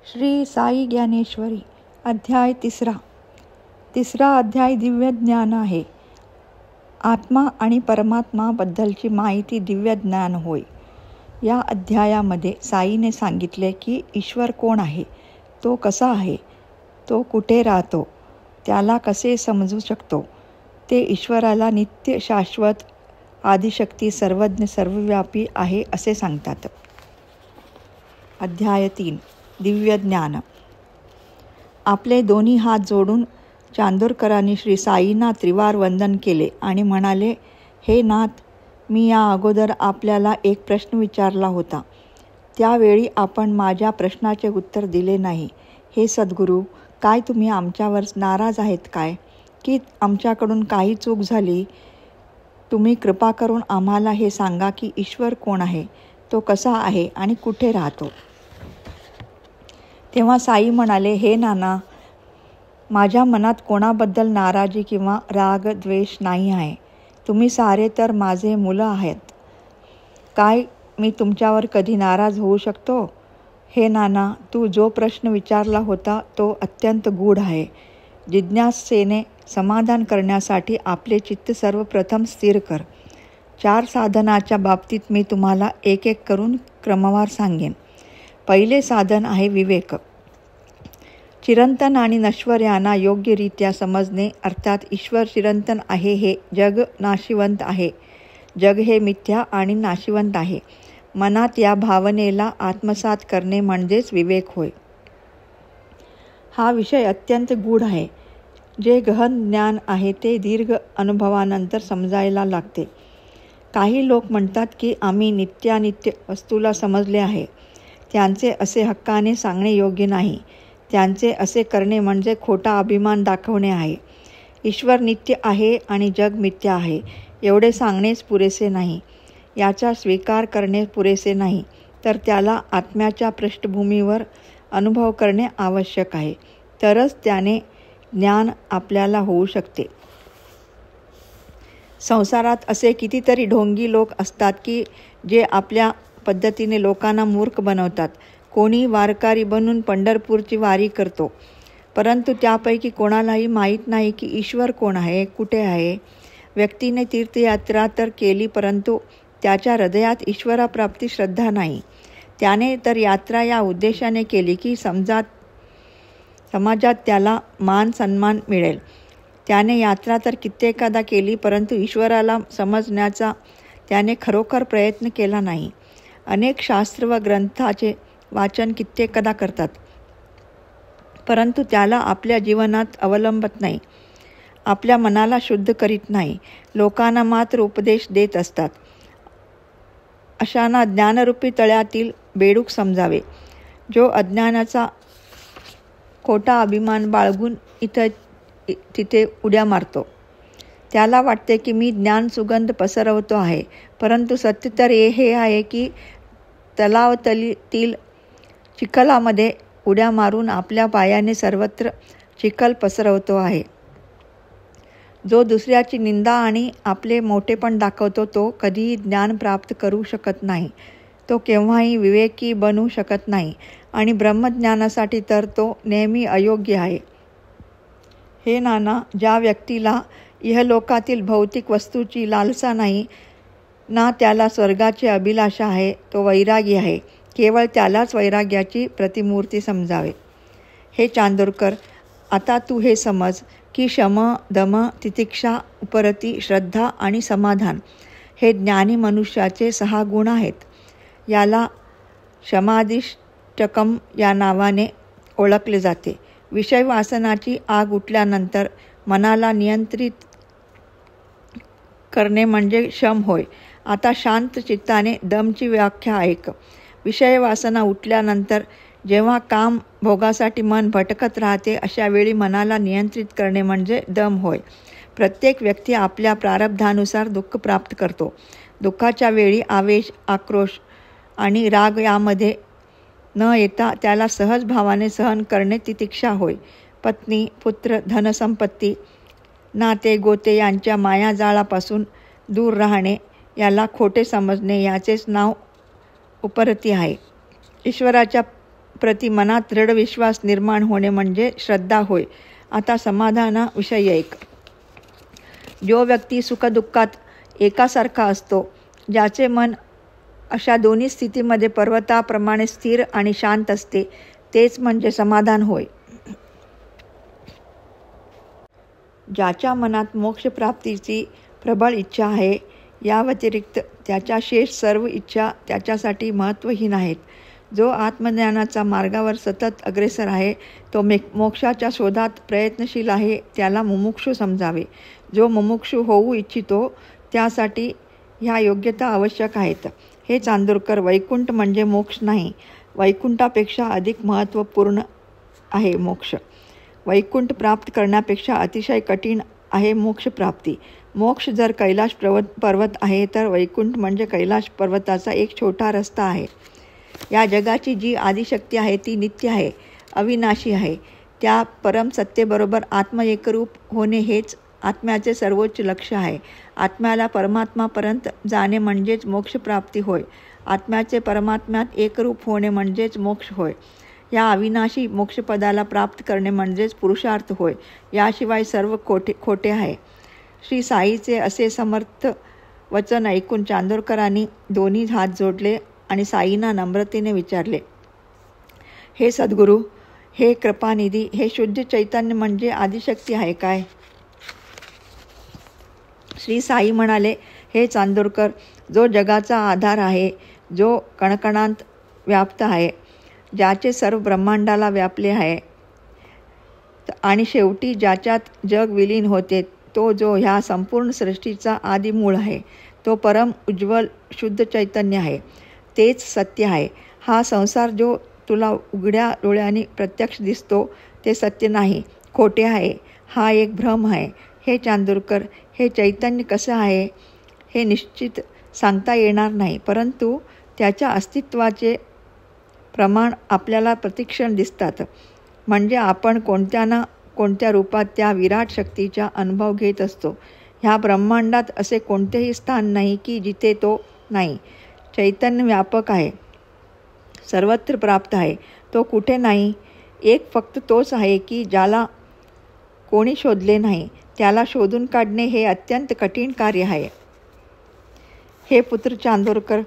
श्री साई ज्ञानेश्वरी अध्याय तिसरा अध्याय दिव्य ज्ञान आहे. आत्मा आणि परमात्माबद्दलची माहिती दिव्य ज्ञान होय. या अध्यायामध्ये साईने सांगितले की ईश्वर कोण आहे, तो कसा आहे, तो कुठे राहतो, त्याला कसे समजू शकतो. ते ईश्वराला नित्य, शाश्वत, आदिशक्ती, सर्वज्ञ, सर्वव्यापी आहे असे सांगतात. अध्याय 3 दिव्य ज्ञान. आपले दोन्ही हात जोडून चांदोरकरांनी श्री साईंना त्रिवार वंदन केले आणि म्हणाले, हे नाथ, मी या अगोदर आपल्याला एक प्रश्न विचारला होता. त्यावेळी आपण माझ्या प्रश्नाचे उत्तर दिले नाही. हे सद्गुरू, काय तुम्ही आमच्यावर नाराज आहेत काय, की आमच्याकडून काही चूक झाली? तुम्ही कृपा करून आम्हाला हे सांगा की ईश्वर कोण आहे, तो कसा आहे आणि कुठे राहतो. तेव्हा साई म्हणाले, हे नाना, माझ्या मनात कोणाबद्दल नाराजी किंवा राग द्वेष नाही आहे. तुम्ही सारे तर माझे मुलं आहात. काय मी तुमच्यावर कधी नाराज होऊ शकतो? हे नाना, तू जो प्रश्न विचारला होता तो अत्यंत गूढ आहे. जिज्ञासेने समाधान करण्यासाठी आपले चित्त सर्वप्रथम स्थिर कर. 4 साधनाच्या बाबतीत मी तुम्हाला एक एक करून क्रमवार सांगेन. पहिले साधन आहे विवेक. चिरंतन आणि नश्वर यांना योग्यरित्या समजणे, अर्थात ईश्वर चिरंतन आहे, हे जग नाशिवंत आहे, जग हे मिथ्या आणि नाशिवंत आहे. मनात या भावनेला आत्मसात करणे म्हणजेच विवेक होय. हा विषय अत्यंत गूढ आहे. जे गहन ज्ञान आहे ते दीर्घ अनुभवानंतर समजायला लागते. काही लोक म्हणतात की आम्ही नित्यानित्य वस्तूला समजले आहे. त्यांचे असे हक्काने सांगणे योग्य नाही. त्यांचे असे करणे म्हणजे खोटा अभिमान दाखवणे आहे. ईश्वर नित्य आहे आणि जग मिथ्या आहे एवढे सांगणेच पुरेसे नाही. याचा स्वीकार करणे पुरेसे नाही, तर त्याला आत्म्याच्या पृष्ठभूमीवर अनुभव करणे आवश्यक आहे. तरच त्याने ज्ञान आपल्याला होऊ शकते. संसारात असे कितीतरी ढोंगी लोक असतात की जे आपल्या पद्धतीने लोकांना मूर्ख बनवतात. कोणी वारकरी बनून पंढरपूरची वारी करतो, परंतु त्यापैकी कोणालाही माहीत नाही की ईश्वर कोण आहे, कुठे आहे. व्यक्तीने तीर्थयात्रा तर केली, परंतु त्याच्या हृदयात ईश्वराप्राप्ती श्रद्धा नाही. त्याने तर यात्रा या उद्देशाने केली की समाजात त्याला मान सन्मान मिळेल. त्याने यात्रा तर कित्येकदा केली, परंतु ईश्वराला समजण्याचा त्याने खरोखर प्रयत्न केला नाही. अनेक शास्त्र व ग्रंथाचे वाचन कित्येकदा करतात, परंतु त्याला आपल्या जीवनात अवलंबत नाही. आपल्या मनाला शुद्ध करीत नाही. लोकांना मात्र उपदेश देत असतात. अशांना ज्ञानरूपी तळ्यातील बेडूक समजावे, जो अज्ञानाचा खोटा अभिमान बाळगून तिथे उड्या मारतो. त्याला वाटते की मी ज्ञान सुगंध पसरवतो आहे, परंतु सत्य तर हे आहे की तलावातील चिखलामध्ये उड्या मारून आपल्या पायाने सर्वत्र चिखल पसरवतो आहे. जो दुसऱ्याची निंदा आणि आपले मोठेपण दाखवतो तो कधीही ज्ञान प्राप्त करू शकत नाही. तो केव्हाही विवेकी बनू शकत नाही आणि ब्रह्मज्ञानासाठी तर तो नेहमी अयोग्य आहे. हे नाना, ज्या व्यक्तीला इहलोकातील भौतिक वस्तूची लालसा नाही ना त्याला स्वर्गाची अभिलाषा आहे, तो वैरागी आहे. केवळ त्यालाच वैराग्याची प्रतिमूर्ती समजावे. हे चांदोरकर, आता तू हे समज की शम, दम, तितिक्षा, उपरती, श्रद्धा आणि समाधान हे ज्ञानी मनुष्याचे 6 गुण आहेत. याला शमाधिष्टकम या नावाने ओळखले जाते. विषय वासनाची आग उठल्यानंतर मनाला नियंत्रित करणे म्हणजे शम होय. आता शांत चित्ताने दमची व्याख्या ऐक. विषय वासना उठल्यानंतर जेव्हा काम भोगासाठी मन भटकत राहते, अशा वेळी मनाला नियंत्रित करणे म्हणजे दम होय. प्रत्येक व्यक्ती आपल्या प्रारब्धानुसार दुःख प्राप्त करतो. दुःखाच्या वेळी आवेश, आक्रोश आणि राग यामध्ये न येता त्याला सहज भावाने सहन करणे तितिक्षा होय. पत्नी, पुत्र, धनसंपत्ती, नाते गोते यांच्या मायाजाळापासून दूर राहणे याला खोटे समजणे, याचेच नाव उपरती आहे. ईश्वराच्या प्रति मनात दृढ विश्वास निर्माण होणे म्हणजे श्रद्धा होय. आता समाधानाविषयी ऐक. जो व्यक्ती सुखदुःखात एकासारखा असतो, ज्याचे मन अशा दोन्ही स्थितीमध्ये पर्वताप्रमाणे स्थिर आणि शांत असते, तेच म्हणजे समाधान होय. ज्याच्या मनात मोक्षप्राप्तीची प्रबळ इच्छा आहे, या व्यतिरिक्त त्याच्या शेष सर्व इच्छा त्याच्यासाठी महत्त्वहीन आहेत. जो आत्मज्ञानाच्या मार्गावर सतत अग्रेसर आहे, तो मोक्षाच्या शोधात प्रयत्नशील आहे, त्याला मुमुक्षू समजावे. जो मुमुक्षू होऊ इच्छितो त्यासाठी ह्या योग्यता आवश्यक आहेत. हे चांदोरकर, वैकुंठ म्हणजे मोक्ष नाही, वैकुंठापेक्षा अधिक महत्त्वपूर्ण आहे मोक्ष. वैकुंठ प्राप्त करण्यापेक्षा अतिशय कठीण आहे मोक्षप्राप्ती. मोक्ष जर कैलाश पर्वत आहे, तर वैकुंठ म्हणजे कैलाश पर्वताचा एक छोटा रस्ता आहे. या जगाची जी आदिशक्ती आहे ती नित्य आहे, अविनाशी आहे. त्या परम सत्तेबरोबर आत्म एकरूप होणे हेच आत्म्याचे सर्वोच्च लक्ष्य आहे. आत्म्याला परमात्मापर्यंत जाणे म्हणजेच मोक्षप्राप्ती होय. आत्म्याचे परमात्म्यात एकरूप होणे म्हणजेच मोक्ष होय. या अविनाशी मोक्षपदाला प्राप्त करणे म्हणजेच पुरुषार्थ होय. याशिवाय सर्व खोटे आहे. श्री साईचे असे समर्थ वचन ऐकून चांदोरकरांनी दोन्ही हात जोडले आणि साईंना नम्रतेने विचारले, हे सद्गुरू, हे कृपानिधी, हे शुद्ध चैतन्य म्हणजे आदिशक्ती आहे काय? श्री साई म्हणाले, हे चांदोरकर, जो जगाचा आधार आहे, जो कणकणांत व्याप्त आहे, ज्याचे सर्व ब्रह्मांडाला व्यापले आहे आणि शेवटी ज्याच्यात जग विलीन होते, तो जो ह्या संपूर्ण सृष्टीचा आदिमूळ आहे, तो परम उज्ज्वल शुद्ध चैतन्य आहे. तेच सत्य आहे. हा संसार जो तुला उघड्या डोळ्यांनी प्रत्यक्ष दिसतो ते सत्य नाही, खोटे आहे. हा एक भ्रम आहे. हे चांदोरकर, हे चैतन्य कसं आहे हे निश्चित सांगता येणार नाही, परंतु त्याच्या अस्तित्वाचे प्रमाण आपल्याला प्रतिक्षण दिसतात. म्हणजे आपण कोणत्या ना कोणत्या रूपात त्या विराट शक्तीचा अनुभव घेत असतो. ह्या ब्रह्मांडात असे कोणतेही स्थान नाही की जिथे तो नाही. चैतन्य व्यापक आहे, सर्वत्र प्राप्त आहे. तो कुठे नाही, एक फक्त तोच आहे की ज्याला कोणी शोधले नाही. त्याला शोधून काढणे हे अत्यंत कठीण कार्य आहे. हे पुत्र चांदोरकर,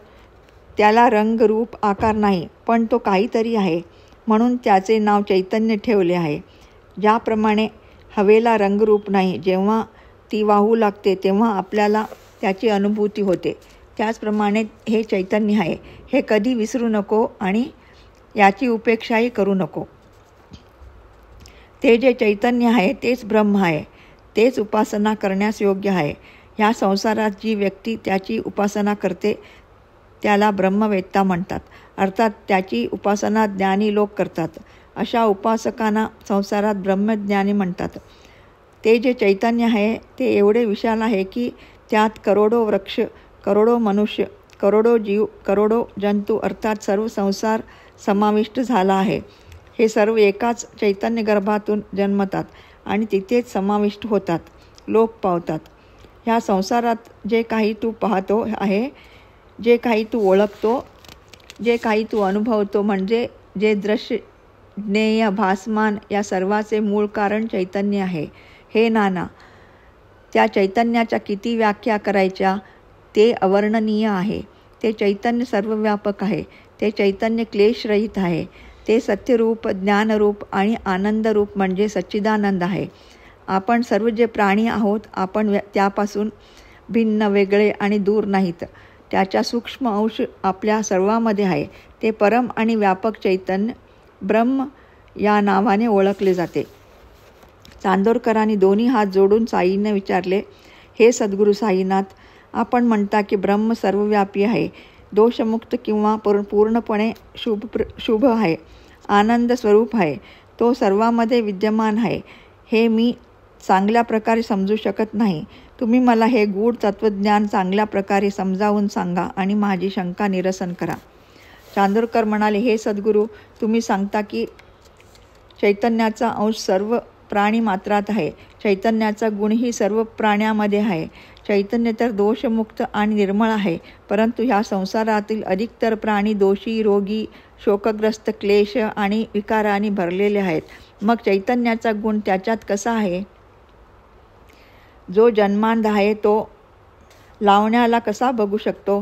त्याला रंग रूप आकार नाही, पण तो काहीतरी आहे, म्हणून त्याचे नाव चैतन्य ठेवले आहे. ज्याप्रमाणे हवेला रंगरूप नाही, जेव्हा ती वाहू लागते तेव्हा आपल्याला त्याची अनुभूती होते, त्याचप्रमाणे हे चैतन्य आहे. हे कधी विसरू नको आणि याची उपेक्षाही करू नको. ते जे चैतन्य आहे तेच ब्रह्म आहे, तेच उपासना करण्यास योग्य आहे. ह्या संसारात जी व्यक्ती त्याची उपासना करते त्याला ब्रह्मवेत्ता म्हणतात, अर्थात त्याची उपासना ज्ञानी लोक करतात. अशा उपासकांना संसारात ब्रह्मज्ञानी म्हणतात. ते जे चैतन्य आहे ते एवढे विशाल आहे की त्यात करोडो वृक्ष, करोडो मनुष्य, करोडो जीव, करोडो जंतू अर्थात सर्व संसार समाविष्ट झाला आहे. हे सर्व एकाच चैतन्य गर्भातून जन्मतात आणि तिथेच समाविष्ट होतात, लोक पावतात. ह्या संसारात जे काही तू पाहतो आहे, जे काही तू ओळखतो, जे काही तू अनुभवतो, म्हणजे जे दृश्य, ज्ञेय, भासमान, या सर्वाचे मूळ कारण चैतन्य आहे. हे नाना, त्या चैतन्याच्या किती व्याख्या करायच्या, ते अवर्णनीय आहे. ते चैतन्य सर्वव्यापक आहे. ते चैतन्य क्लेशरहित आहे. ते सत्यरूप, ज्ञानरूप आणि आनंदरूप म्हणजे सच्चिदानंद आहे. आपण सर्व जे प्राणी आहोत, आपण त्यापासून भिन्न, वेगळे आणि दूर नाहीत. त्याच्या सूक्ष्म अंश आपल्या सर्वांमध्ये आहे. ते परम आणि व्यापक चैतन्य ब्रह्म या नावाने ओळखले जाते. चांदोरकरांनी दोन्ही हात जोडून साईंना विचारले, हे सद्गुरू साईनाथ, आपण म्हणता की ब्रह्म सर्वव्यापी आहे, दोषमुक्त किंवा पूर्णपणे शुभ आहे, आनंद स्वरूप आहे, तो सर्वांमध्ये विद्यमान आहे. हे मी चांगल्या प्रकारे समजू शकत नाही. तुम्ही मला हे गूढ तत्त्वज्ञान चांगल्या प्रकारे समजावून सांगा आणि माझी शंका निरसन करा. चांदोरकर म्हणाले, हे सद्गुरू, तुम्ही सांगता की चैतन्याचा अंश सर्व प्राणी मात्रात आहे. चैतन्याचा गुणही सर्व प्राण्यामध्ये आहे. चैतन्य तर दोषमुक्त आणि निर्मळ आहे, परंतु ह्या संसारातील अधिकतर प्राणी दोषी, रोगी, शोकग्रस्त, क्लेश आणि विकारांनी भरलेले आहेत. मग चैतन्याचा गुण त्याच्यात कसा आहे? जो जन्मांध आहे तो लावण्याला कसा बघू शकतो?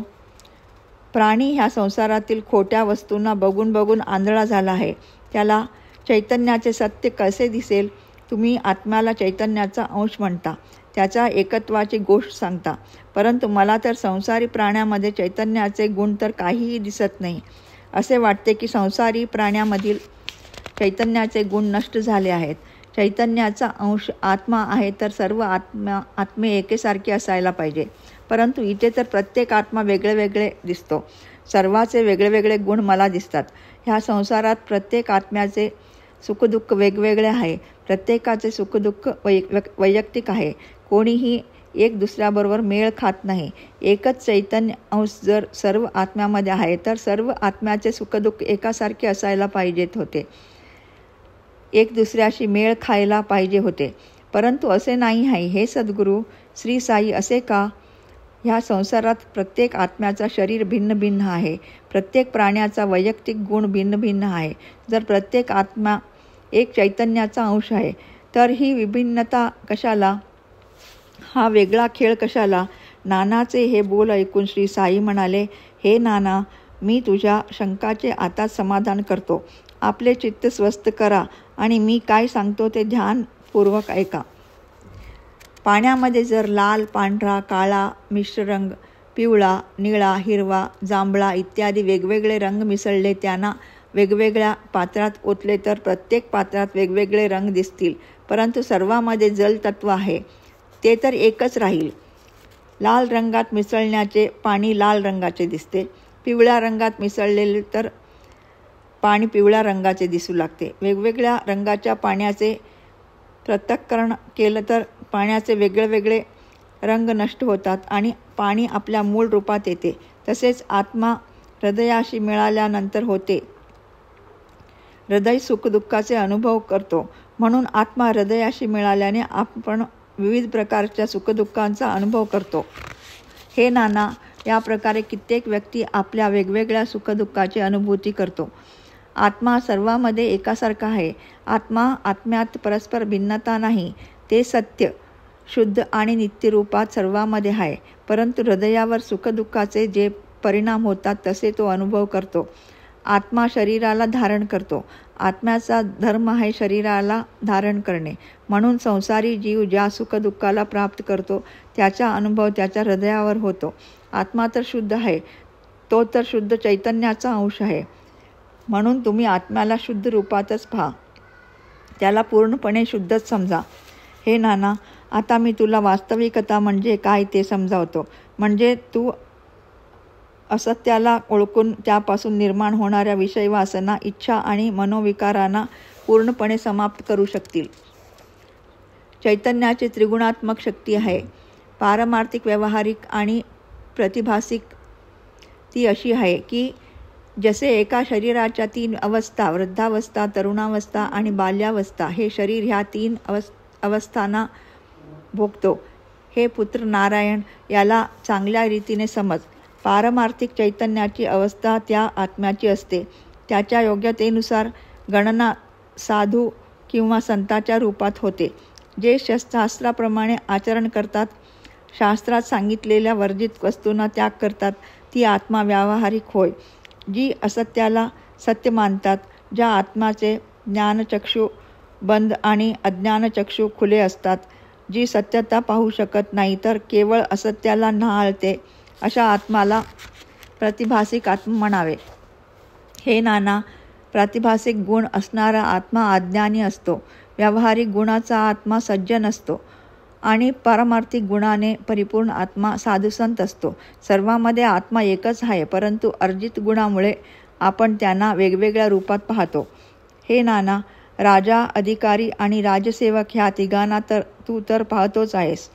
प्राणी ह्या संसारातील खोट्या वस्तूंना बघून बघून आंधळा झाला आहे. त्याला चैतन्याचे सत्य कसे दिसेल? तुम्ही आत्म्याला चैतन्याचा अंश म्हणता, त्याच्या एकत्वाची गोष्ट सांगता, परंतु मला तर संसारी प्राण्यामध्ये चैतन्याचे गुण तर काहीही दिसत नाही. असे वाटते की संसारी प्राण्यामधील चैतन्याचे गुण नष्ट झाले आहेत. चैतन्याचा अंश आत्मा आहे तर सर्व आत्मे एकेसारखे असायला पाहिजे, परंतु इथे तर प्रत्येक आत्मा वेगळे दिसतो. सर्वाचे वेगळे गुण मला दिसतात. ह्या संसारात प्रत्येक आत्म्याचे सुखदुःख वेगवेगळे आहे. प्रत्येकाचे सुखदुःख वैयक्तिक आहे. कोणीही एक दुसऱ्याबरोबर मेळ खात नाही. एकच चैतन्य अंश जर सर्व आत्म्यामध्ये आहे तर सर्व आत्म्याचे सुखदुःख एकासारखे असायला पाहिजेत होते, एक दुसऱ्याशी मेळ खायला पाहिजे होते, परंतु असे नाही आहे. हे सद्गुरू श्री साई, असे का? ह्या संसारात प्रत्येक आत्म्याचा शरीर भिन्न भिन्न आहे. प्रत्येक प्राण्याचा वैयक्तिक गुण भिन्न भिन्न आहे. जर प्रत्येक आत्मा एक चैतन्याचा अंश आहे तर ही विभिन्नता कशाला? हा वेगळा खेळ कशाला? नानाचे हे बोल ऐकून श्री साई म्हणाले, हे नाना, मी तुझ्या शंकाचे आताच समाधान करतो. आपले चित्त स्वस्थ करा आणि मी काय सांगतो ते ध्यानपूर्वक ऐका. पाण्यामध्ये जर लाल, पांढरा, काळा मिश्र रंग, पिवळा, निळा, हिरवा, जांभळा इत्यादी वेगवेगळे रंग मिसळले, त्यांना वेगवेगळ्या पात्रात ओतले तर प्रत्येक पात्रात वेगवेगळे रंग दिसतील, परंतु सर्वांमध्ये जल तत्व आहे, ते तर एकच राहील. लाल रंगात मिसळण्याचे पाणी लाल रंगाचे दिसते, पिवळ्या रंगात मिसळलेले तर पाणी पिवळ्या रंगाचे दिसू लागते. वेगवेगळ्या रंगाच्या पाण्याचे पृथक्करण केलं तर पाण्याचे वेगळे रंग नष्ट होतात आणि पाणी आपल्या मूळ रूपात येते. तसेच आत्मा हृदयाशी मिळाल्यानंतर होते. हृदय सुखदुःखाचे अनुभव करतो, म्हणून आत्मा हृदयाशी मिळाल्याने आपण विविध प्रकारच्या सुखदुःखांचा अनुभव करतो. हे नाना, या प्रकारे कित्येक व्यक्ती आपल्या वेगवेगळ्या सुखदुःखाची अनुभूती करतो. आत्मा सर्वांमध्ये एकासारखा आहे. आत्म्यात परस्पर भिन्नता नाही. ते सत्य, शुद्ध आणि नित्यरूपात सर्वांमध्ये आहे, परंतु हृदयावर सुखदुःखाचे जे परिणाम होतात तसे तो अनुभव करतो. आत्मा शरीराला धारण करतो. आत्म्याचा धर्म आहे शरीराला धारण करणे, म्हणून संसारी जीव ज्या सुखदुःखाला प्राप्त करतो त्याचा अनुभव त्याच्या हृदयावर होतो. आत्मा तर शुद्ध आहे, तो तर शुद्ध चैतन्याचा अंश आहे, म्हणून तुम्ही आत्म्याला शुद्ध रूपातच पहा, त्याला पूर्णपणे शुद्धच समजा. हे नाना, आता मी तुला वास्तविकता म्हणजे काय ते समजावतो, म्हणजे तू असत्याला ओळखून त्यापासून निर्माण होणाऱ्या विषय वासना, इच्छा आणि मनोविकारांना पूर्णपणे समाप्त करू शकतील. चैतन्याची त्रिगुणात्मक शक्ती आहे, पारमार्थिक, व्यावहारिक आणि प्रतिभासिक. ती अशी आहे की जसे एका शरीराच्या 3 अवस्था, वृद्धावस्था, तरुणावस्था आणि बाल्यावस्था, हे शरीर ह्या 3 अवस्थांना भोगतो. हे पुत्र नारायण, याला चांगल्या रीतीने समज. पारमार्थिक चैतन्याची अवस्था त्या आत्म्याची असते. त्याच्या योग्यतेनुसार गणना साधू किंवा संतांच्या रूपात होते. जे शास्त्राप्रमाणे आचरण करतात, शास्त्रात सांगितलेल्या वर्जित वस्तूंना त्याग करतात, ती आत्मा व्यावहारिक होय. जी असत्याला सत्य मानतात, ज्या आत्माचे ज्ञानचक्षु बंद आणि अज्ञानचक्षु खुले असतात, जी सत्यता पाहू शकत नाही तर केवळ असत्याला न्हाळते, अशा आत्माला प्रतिभासिक आत्मा म्हणावे. हे नाना, प्रातिभासिक गुण असणारा आत्मा अज्ञानी असतो, व्यावहारिक गुणाचा आत्मा सज्जन असतो आणि पारमार्थिक गुणाने परिपूर्ण आत्मा साधुसंत असतो. सर्वांमध्ये आत्मा एकच आहे, परंतु अर्जित गुणामुळे आपण त्यांना वेगवेगळ्या रूपात पाहतो. हे नाना, राजा, अधिकारी आणि राजसेवक ह्या तिघांना तर तू तर पाहतोच आहेस.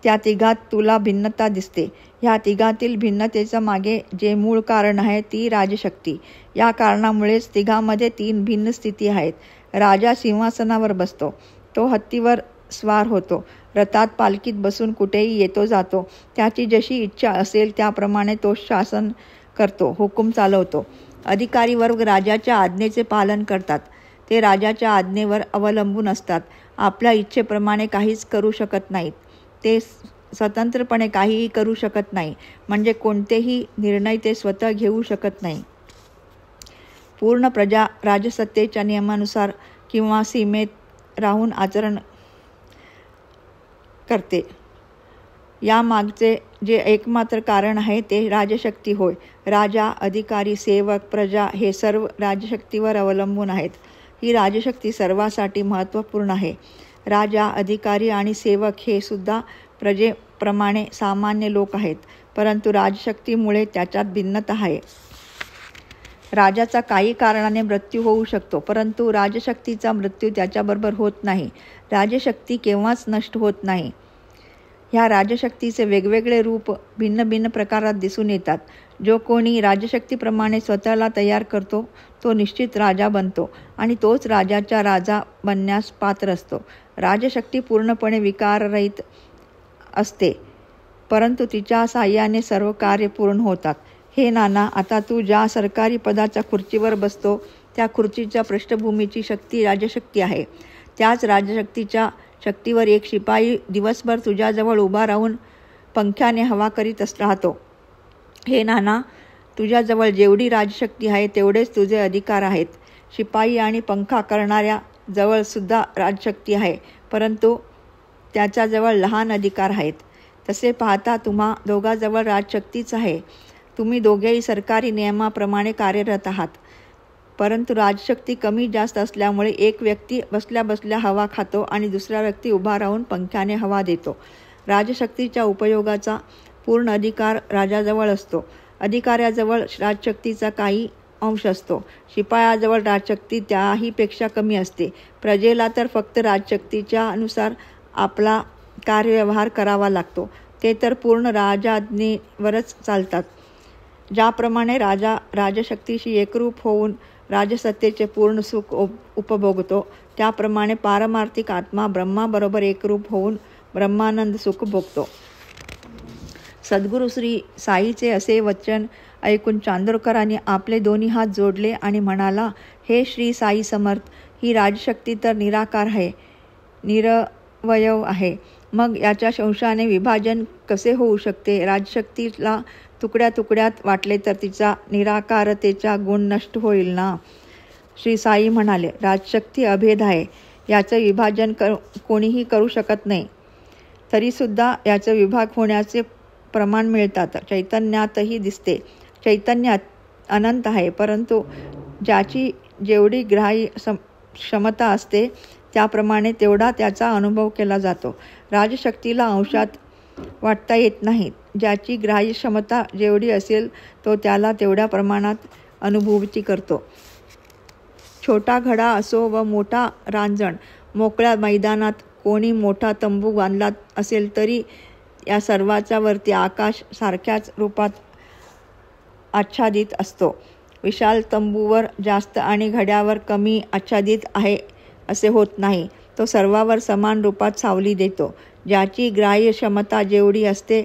त्या तिघात तुला भिन्नता दिसते. ह्या तिघातील भिन्नतेच्या मागे जे मूळ कारण आहे ती राजशक्ती. या कारणामुळेच तिघांमध्ये 3 भिन्न स्थिती आहेत. राजा सिंहासनावर बसतो, तो हत्तीवर स्वार होतो, रथात पालखीत बसून कुठेही येतो जातो. त्याची जशी इच्छा असेल त्याप्रमाणे तो शासन करतो, हुकूम चालवतो. अधिकारी वर्ग राजाच्या आज्ञेचे पालन करतात. ते राजाच्या आज्ञेवर अवलंबून असतात. आपल्या इच्छेप्रमाणे काहीच करू शकत नाहीत. ते स्वतंत्रपणे काहीही करू शकत नाही. म्हणजे कोणतेही निर्णय ते स्वतः घेऊ शकत नाही. पूर्ण प्रजा राजसत्तेच्या नियमानुसार किंवा सीमेत राहून आचरण करते. यामागचे जे एकमात्र कारण आहे ते राजशक्ती होय. राजा, अधिकारी, सेवक, प्रजा हे सर्व राजशक्तीवर अवलंबून आहेत. ही राजशक्ती सर्वांसाठी महत्त्वपूर्ण आहे. राजा, अधिकारी आणि सेवक हे सुद्धा प्रजेप्रमाणे सामान्य लोक आहेत, परंतु राजशक्तीमुळे त्याच्यात भिन्नता आहे. राजाचा काही कारणाने मृत्यू होऊ शकतो, परंतु राजशक्तीचा मृत्यू त्याच्याबरोबर होत नाही. राजशक्ती केव्हाच नष्ट होत नाही. ह्या राजशक्तीचे वेगवेगळे रूप भिन्न भिन्न प्रकारात दिसून येतात. जो कोणी राजशक्तीप्रमाणे स्वतःला तयार करतो तो निश्चित राजा बनतो आणि तोच राजाचा राजा बनण्यास पात्र असतो. राजशक्ती पूर्णपणे विकाररहित असते, परंतु तिच्या साहाय्याने सर्व कार्य पूर्ण होतात. हे नाना, आता तू ज्या सरकारी पदाच्या खुर्चीवर बसतो त्या खुर्चीच्या पृष्ठभूमीची शक्ती राजशक्ती आहे. त्याच राजशक्तीच्या शक्तीवर एक शिपाई दिवसभर तुझ्याजवळ उभा राहून पंख्याने हवा करीत राहतो. हे नाना, तुझ्याजवळ जेवढी राजशक्ती आहे तेवढेच तुझे अधिकार आहेत. शिपाई आणि पंखा करणाऱ्या जवळसुद्धा राजशक्ती आहे, परंतु त्याच्याजवळ लहान अधिकार आहेत. तसे पाहता तुम्हा दोघांजवळ राजशक्तीच आहे. तुम्ही दोघेही सरकारी नियमाप्रमाणे कार्यरत आहात, परंतु राजशक्ती कमी जास्त असल्यामुळे एक व्यक्ती बसल्या बसल्या हवा खातो आणि दुसरा व्यक्ती उभा राहून पंख्याने हवा देतो. राजशक्तीच्या उपयोगाचा पूर्ण अधिकार राजाजवळ असतो. अधिकाऱ्याजवळ राजशक्तीचा काही अंश असतो. शिपायाजवळ राजशक्ती त्याहीपेक्षा कमी असते. प्रजेला तर फक्त राजशक्तीच्या अनुसार आपला कार्यव्यवहार करावा लागतो. ते तर पूर्ण राजाज्ञेवरच चालतात. ज्याप्रमाणे राजा राजशक्तीशी एकरूप होऊन राजसत्तेचे पूर्ण सुख उपभोगतो, त्याप्रमाणे पारमार्थिक आत्मा ब्रह्माबरोबर एकरूप होऊन ब्रह्मानंद सुख भोगतो. सद्गुरू श्री साईचे असे वचन ऐकून चांदोरकरांनी आपले दोन्ही हात जोडले आणि म्हणाला, हे श्री साई समर्थ, ही राजशक्ती तर निराकार आहे, निरवयव आहे. मग याच्या अंशाने विभाजन कसे होऊ शकते? राजशक्तीला तुकड्या तुकड्यात वाटले तर तिचा निराकारतेचा गुण नष्ट होईल ना? श्री साई म्हणाले, राजशक्ती अभेद आहे. याचं विभाजन कोणीही करू शकत नाही. तरीसुद्धा याचं विभाग होण्याचे प्रमाण मिळतात. चैतन्यातही दिसते. चैतन्य अनंत आहे, परंतु ज्याची जेवढी ग्राह्य क्षमता असते त्याप्रमाणे तेवढा त्याचा अनुभव केला जातो. राजशक्तीला अंशात वाटता येत नाही. ज्याची ग्राह्य क्षमता जेवढी असेल तो त्याला तेवढ्या प्रमाणात अनुभूती करतो. छोटा घडा असो व मोठा रांजण, मोकळ्या मैदानात कोणी मोठा तंबू बांधला असेल तरी या सर्वाच्या वरती आकाश सारख्याच रूपात आच्छादित असतो. विशाल तंबूवर जास्त आणि घड्यावर कमी आच्छादित आहे असे होत नाही. तो सर्वावर समान रूपात सावली देतो. ज्याची ग्राह्य क्षमता जेवढी असते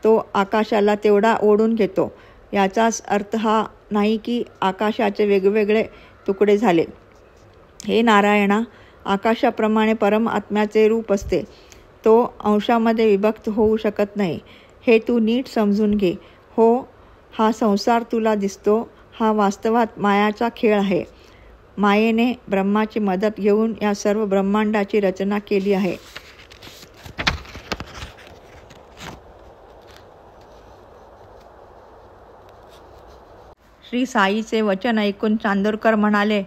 तो आकाशाला तेवढा ओढून घेतो. याचाच अर्थ हा नाही की आकाशाचे वेगवेगळे तुकडे झाले. हे नारायणा, आकाशाप्रमाणे परमात्म्याचे रूप असते. तो अंशामध्ये विभक्त होऊ शकत नाही. हे तू नीट समजून घे. हो, हा संसार तुला दिसतो, हा वास्तवात मायाचा खेळ आहे. मायेने ब्रह्माची मदत घेऊन या सर्व ब्रह्मांडाची रचना केली आहे. श्री साईचे वचन ऐकून चांदोरकर म्हणाले,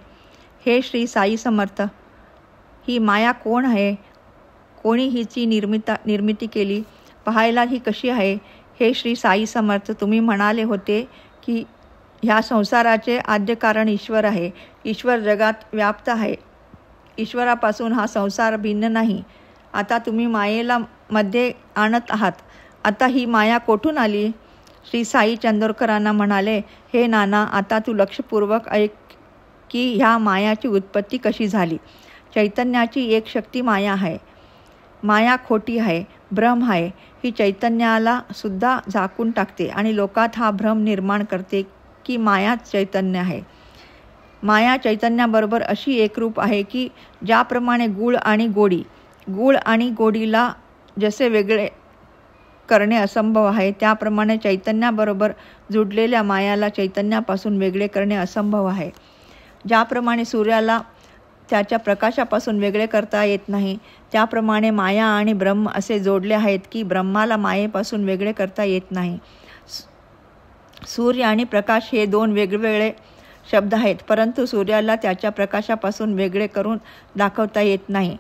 हे श्री साई समर्थ, ही माया कोण आहे? कोणी हिची निर्मिती केली? पाहायला ही कशी आहे? हे श्री साई समर्थ, तुम्ही म्हणाले होते की ह्या संसाराचे आद्य कारण ईश्वर आहे. ईश्वर जगात व्याप्त आहे. ईश्वरापासून हा संसार भिन्न नाही. आता तुम्ही मायेला मध्ये आणत आहात. आता ही माया कोठून आली? श्री साई चांदोरकरांना म्हणाले, हे नाना, आता तू लक्षपूर्वक ऐक की ह्या मायाची उत्पत्ती कशी झाली. चैतन्याची एक शक्ती माया आहे. माया खोटी आहे, भ्रम आहे, ही चैतन्याला सुद्धा झाकून टाकते आणि लोकात हा भ्रम निर्माण करते की मायाच चैतन्य आहे. माया चैतन्याबरोबर अशी एकरूप आहे की ज्याप्रमाणे गूळ आणि गोडीला जसे वेगळे करणे असंभव आहे, त्याप्रमाणे चैतन्याबरोबर जुडलेल्या मायाला चैतन्यापासून वेगळे करणे असंभव आहे. ज्याप्रमाणे सूर्याला त्याच्या प्रकाशापासून वेगळे करता येत नाही, त्याप्रमाणे माया आणि ब्रह्म असे जोडले आहेत की ब्रह्माला मायेपासून वेगळे करता येत नाही. सूर्य आणि प्रकाश हे दोन वेगवेगळे शब्द आहेत, परंतु सूर्याला त्याच्या प्रकाशापासून वेगळे करून दाखवता येत नाही.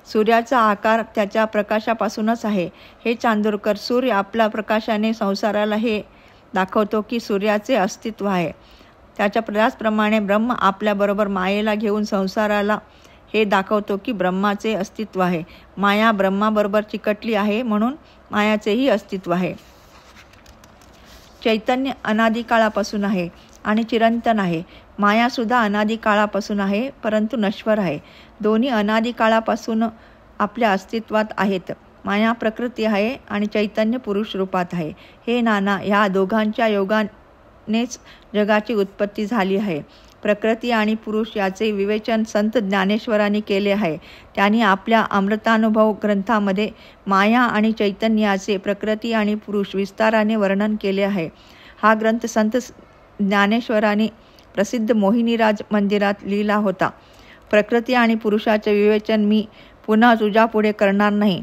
सूर्याचा आकार त्याच्या प्रकाशापासूनच आहे. हे चांदोरकर, सूर्य आपल्या प्रकाशाने संसाराला हे दाखवतो की सूर्याचे अस्तित्व आहे. त्याचप्रमाणे ब्रह्म आपल्याबरोबर मायेला घेऊन संसाराला हे दाखवतो की ब्रह्माचे अस्तित्व आहे. माया ब्रह्माबरोबर चिकटली आहे म्हणून मायाचेही अस्तित्व आहे. चैतन्य अनादिकाळापासून आहे आणि चिरंतन आहे. मायासुद्धा अनादिकाळापासून आहे परंतु नश्वर आहे. दोन्ही अनादिकाळापासून आपल्या अस्तित्वात आहेत. माया प्रकृती आहे आणि चैतन्य पुरुष रूपात आहे. हे नाना, ह्या दोघांच्या योगानेच जगाची उत्पत्ती झाली आहे. प्रकृती आणि पुरुष याचे विवेचन संत ज्ञानेश्वरांनी केले आहे. त्यांनी आपल्या अमृतानुभव ग्रंथामध्ये माया आणि चैतन्याचे प्रकृती आणि पुरुष विस्ताराने वर्णन केले आहे. हा ग्रंथ संत ज्ञानेश्वरांनी प्रसिद्ध मोहिनीराज मंदिरात लिहिला होता. प्रकृती आणि पुरुषाचे विवेचन मी पुन्हा तुझ्यापुढे करणार नाही.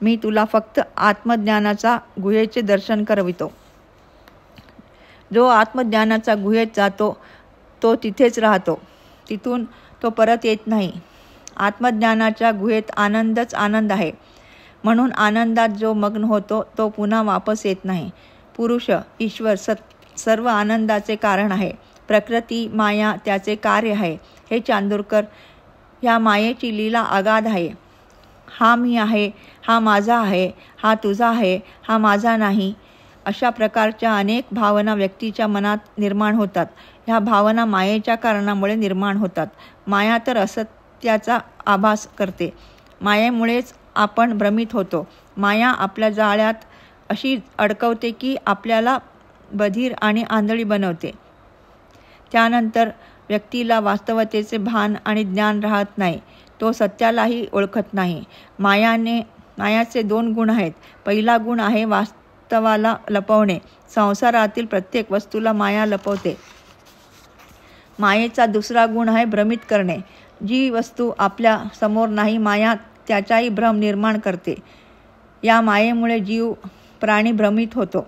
मी तुला फक्त आत्मज्ञानाचा गुहेचे दर्शन करवितो. जो आत्मज्ञानाचा गुहेत जातो तो तिथेच राहतो, तिथून तो परत येत नाही. आत्मज्ञानाच्या गुहेत आनंदच आनंद आहे, म्हणून आनंदात जो मग्न होतो तो पुन्हा वापस येत नाही. पुरुष, ईश्वर सर्व आनंदाचे कारण आहे. प्रकृती, माया त्याचे कार्य आहे. हे चांदोरकर, ह्या मायेची लीला अगाध आहे. हा मी आहे, हा माझा आहे, हा तुझा आहे, हा माझा नाही, अशा प्रकारच्या अनेक भावना व्यक्तीच्या मनात निर्माण होतात. ह्या भावना मायेच्या कारणामुळे निर्माण होतात. माया तर असत्याचा आभास करते. मायेमुळेच आपण भ्रमित होतो. माया आपल्या जाळ्यात अशी अडकवते की आपल्याला बधीर आणि आंधळी बनवते. त्यानंतर व्यक्तीला वास्तवतेचे भान आणि ज्ञान राहत नाही. तो सत्यालाही ओळखत नाही. मायाचे दोन गुण आहेत. पहिला गुण आहे वास्तवाला लपवणे. संसारातील प्रत्येक वस्तूला माया लपवते. मायेचा दुसरा गुण आहे भ्रमित करणे. जी वस्तू आपल्या समोर नाही, माया त्याचाही भ्रम निर्माण करते. या मायेमुळे जीव प्राणी भ्रमित होतो.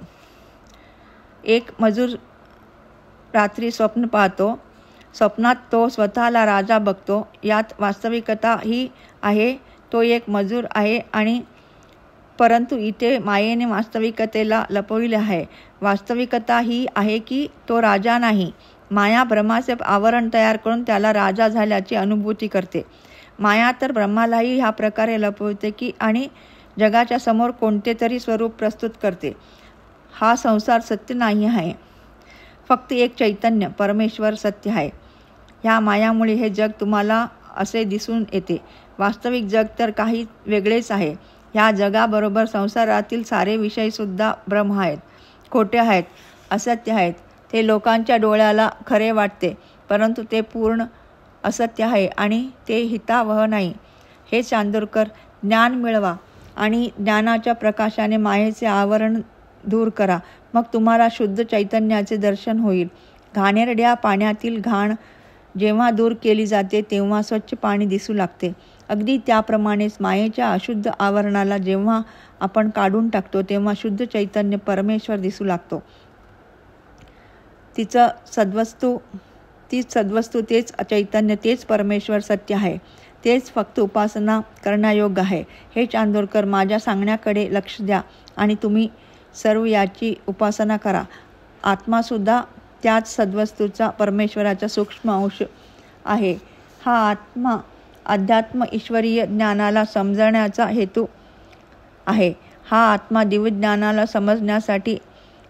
एक मजूर रात्री स्वप्न पाहतो. स्वप्नात तो स्वतःला राजा बघतो. यात वास्तविकता ही आहे. तो एक मजूर आहे आणि परंतु इथे मायेने वास्तविकतेला लपविले आहे. वास्तविकता ही आहे की तो राजा नाही. माया ब्रह्माचे आवरण तयार करून त्याला राजा झाल्याची अनुभूती करते. माया तर ब्रह्मालाही ह्या प्रकारे लपवते की आणि जगाच्या समोर कोणते तरी स्वरूप प्रस्तुत करते. हा संसार सत्य नाही आहे. फक्त एक चैतन्य परमेश्वर सत्य आहे. ह्या मायामुळे हे जग तुम्हाला असे दिसून येते. वास्तविक जग तर काही वेगळेच आहे. ह्या जगाबरोबर संसारातील सारे विषयसुद्धा भ्रम आहेत, खोटे आहेत, असत्य आहेत. ते लोकांच्या डोळ्याला खरे वाटते परंतु ते पूर्ण असत्य आहे आणि ते हितावह नाही. हे चांदोरकर, ज्ञान मिळवा आणि ज्ञानाच्या प्रकाशाने मायेचे आवरण दूर करा. मग तुम्हाला शुद्ध चैतन्याचे दर्शन होईल. घाणेरड्या पाण्यातील घाण जेव्हा दूर केली जाते तेव्हा स्वच्छ पाणी दिसू लागते. अगदी त्याप्रमाणेच मायेच्या अशुद्ध आवरणाला जेव्हा आपण काढून टाकतो तेव्हा शुद्ध चैतन्य परमेश्वर दिसू लागतो. तीच सद्वस्तू, तेच चैतन्य, तेच परमेश्वर सत्य आहे. तेच फक्त उपासना करण्यायोग्य आहे. हे चांदोरकर, माझ्या सांगण्याकडे लक्ष द्या आणि तुम्ही सर्व याची उपासना करा. आत्मासुद्धा त्याच सद्वस्तूचा परमेश्वराचा सूक्ष्म अंश आहे. हा आत्मा अध्यात्म ईश्वरीय ज्ञानाला समजण्याचा हेतू आहे. हा आत्मा दिव्यज्ञानाला समजण्यासाठी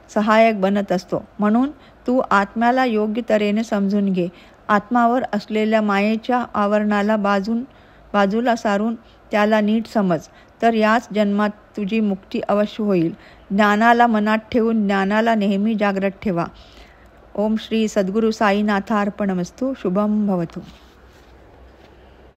सहाय्यक बनत असतो. म्हणून तू आत्म्याला योग्य तऱ्हेने समजून घे. आत्मावर असलेल्या मायेच्या आवरणाला बाजूला सारून त्याला नीट समज, तर याच जन्मात तुझी मुक्ती अवश्य होईल. ज्ञानाला मनात ठेवून ज्ञानाला नेहमी जागृत ठेवा. ओम श्री सद्गुरू साईनाथार्पणमस्तु. शुभम भवतु.